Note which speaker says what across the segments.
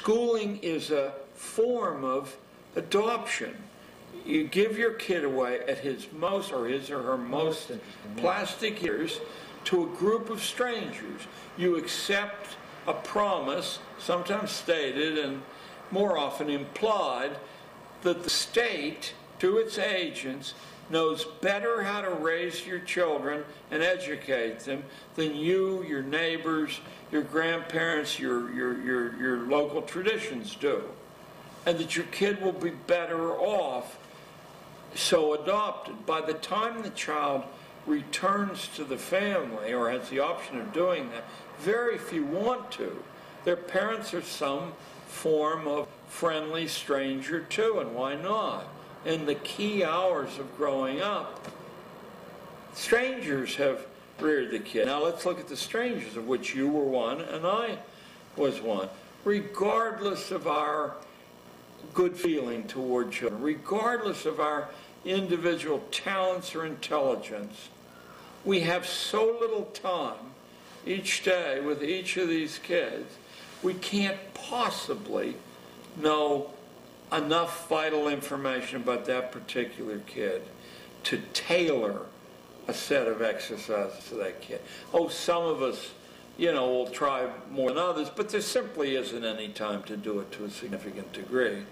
Speaker 1: schooling is a form of adoption. You give your kid away at his or her most plastic years to a group of strangers. You accept a promise, sometimes stated and more often implied, that the state, through its agents, knows better how to raise your children and educate them than you, your neighbors, your grandparents, your local traditions do. And that your kid will be better off so adopted. By the time the child returns to the family or has the option of doing that, very few want to. Their parents are some form of friendly stranger too, and why not? In the key hours of growing up, strangers have reared the kid. Now let's look at the strangers, of which you were one and I was one. Regardless of our good feeling toward children, regardless of our individual talents or intelligence, we have so little time each day with each of these kids, we can't possibly know enough vital information about that particular kid to tailor a set of exercises to that kid. Oh, some of us, will try more than others, but there simply isn't any time to do it to a significant degree.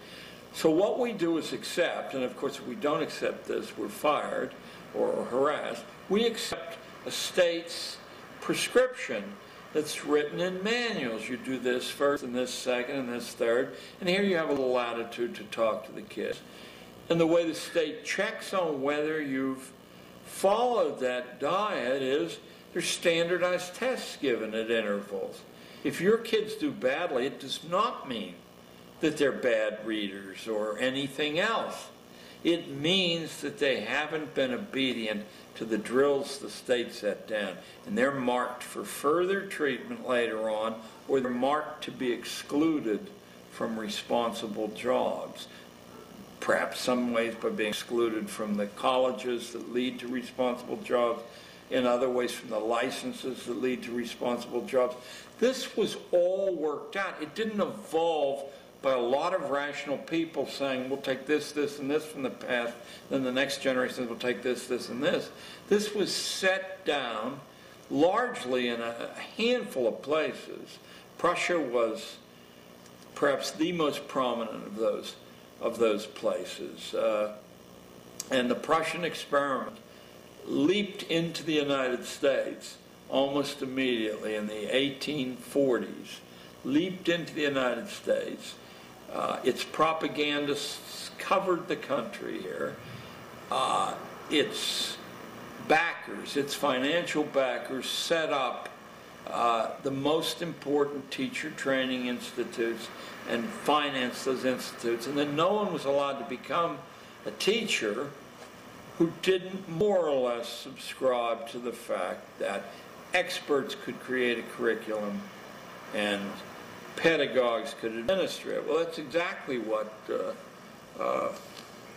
Speaker 1: So what we do is accept, and of course if we don't accept this, we're fired or harassed. We accept a state's prescription that's written in manuals. You do this first, and this second, and this third, and here you have a little latitude to talk to the kids. And the way the state checks on whether you've followed that diet is there's standardized tests given at intervals. If your kids do badly, it does not mean that they're bad readers or anything else. It means that they haven't been obedient to the drills the state set down, and they're marked for further treatment later on, or they're marked to be excluded from responsible jobs. Perhaps some ways by being excluded from the colleges that lead to responsible jobs, in other ways from the licenses that lead to responsible jobs. This was all worked out. It didn't evolve by a lot of rational people saying, we'll take this, this, and this from the past, then the next generation will take this, this, and this. This was set down largely in a handful of places. Prussia was perhaps the most prominent of those places. And the Prussian experiment leaped into the United States almost immediately in the 1840s, leaped into the United States. Its propagandists covered the country here. Its backers, its financial backers, set up the most important teacher training institutes and financed those institutes. And then no one was allowed to become a teacher who didn't more or less subscribe to the fact that experts could create a curriculum and pedagogues could administer it. Well, that's exactly what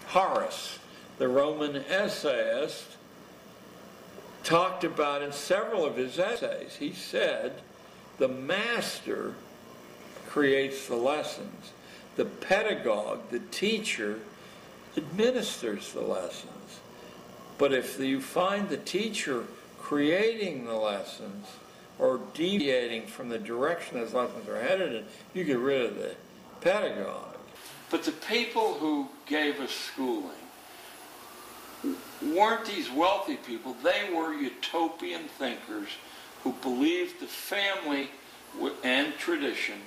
Speaker 1: Horace, the Roman essayist, talked about in several of his essays. He said, the master creates the lessons. The pedagogue, the teacher, administers the lessons. But if you find the teacher creating the lessons or deviating from the direction those lessons are headed in, you get rid of the pedagogue. But the people who gave us schooling weren't these wealthy people. They were utopian thinkers who believed the family and tradition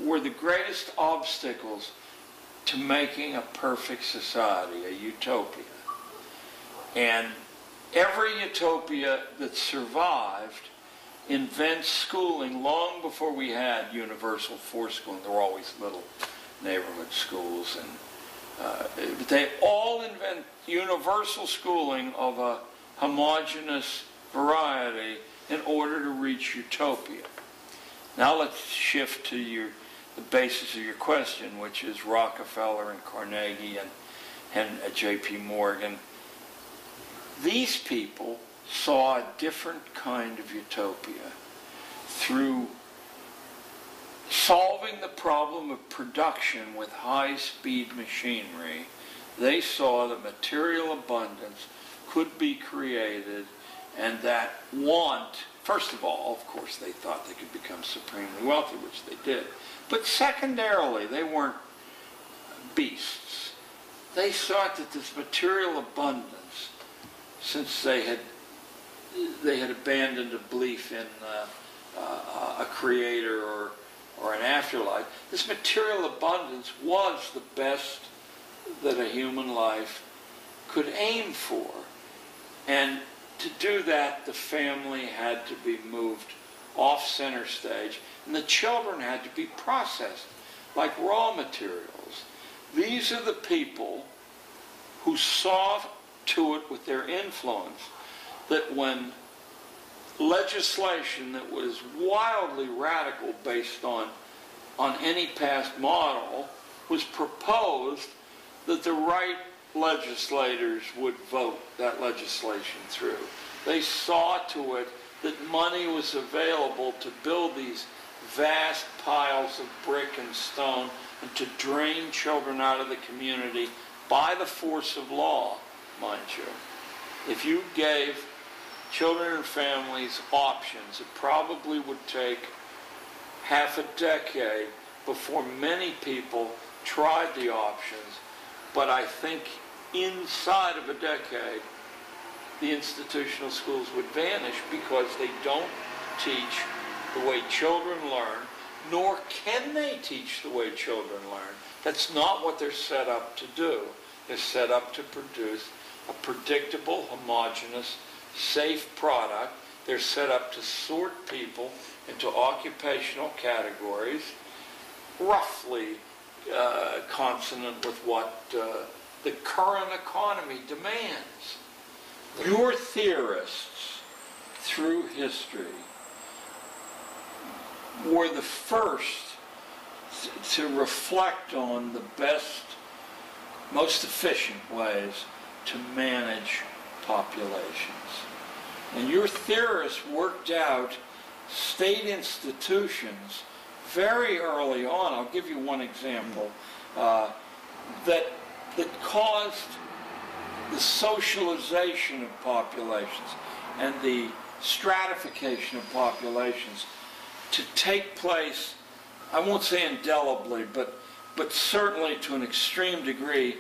Speaker 1: were the greatest obstacles to making a perfect society, a utopia. And every utopia that survived invents schooling long before we had universal force schooling. There were always little neighborhood schools, and they all invent universal schooling of a homogeneous variety in order to reach utopia. Now let's shift to the basis of your question, which is Rockefeller and Carnegie and J.P. Morgan. These people saw a different kind of utopia through solving the problem of production with high-speed machinery, they saw that material abundance could be created, and that want, first of all, of course, they thought they could become supremely wealthy, which they did. But secondarily, they weren't beasts. They thought that this material abundance, since they had abandoned a belief in a creator or an afterlife, this material abundance was the best that a human life could aim for. And to do that, the family had to be moved off center stage, and the children had to be processed like raw materials. These are the people who saw to it with their influence that when legislation that was wildly radical based on any past model was proposed, that the right legislators would vote that legislation through. They saw to it that money was available to build these vast piles of brick and stone and to drain children out of the community by the force of law, mind you. If you gave children and families options, it probably would take half a decade before many people tried the options. But I think inside of a decade, the institutional schools would vanish because they don't teach the way children learn, nor can they teach the way children learn. That's not what they're set up to do. They're set up to produce a predictable, homogeneous, safe product. They're set up to sort people into occupational categories, roughly consonant with what the current economy demands. Your theorists, through history, were the first to reflect on the best, most efficient ways to manage populations. And your theorists worked out state institutions very early on. I'll give you one example that caused the socialization of populations and the stratification of populations to take place, I won't say indelibly, but certainly to an extreme degree,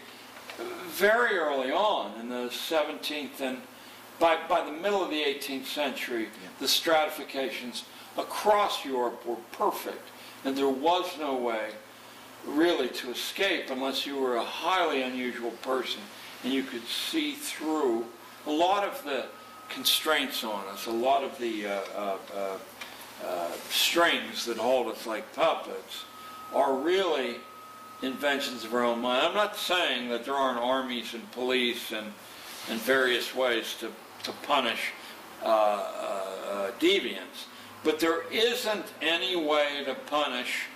Speaker 1: very early on in the 17th and by the middle of the 18th century, the stratifications across Europe were perfect, and there was no way really to escape unless you were a highly unusual person and you could see through a lot of the constraints on us, a lot of the strings that hold us like puppets are really inventions of our own mind. I'm not saying that there aren't armies and police and various ways to punish deviants, but there isn't any way to punish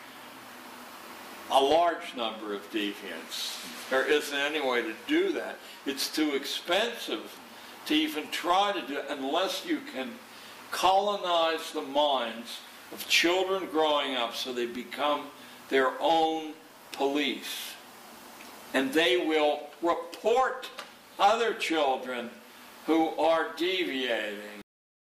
Speaker 1: a large number of deviants. There isn't any way to do that. It's too expensive to even try to do it unless you can colonize the minds of children growing up so they become their own police. And they will report other children who are deviating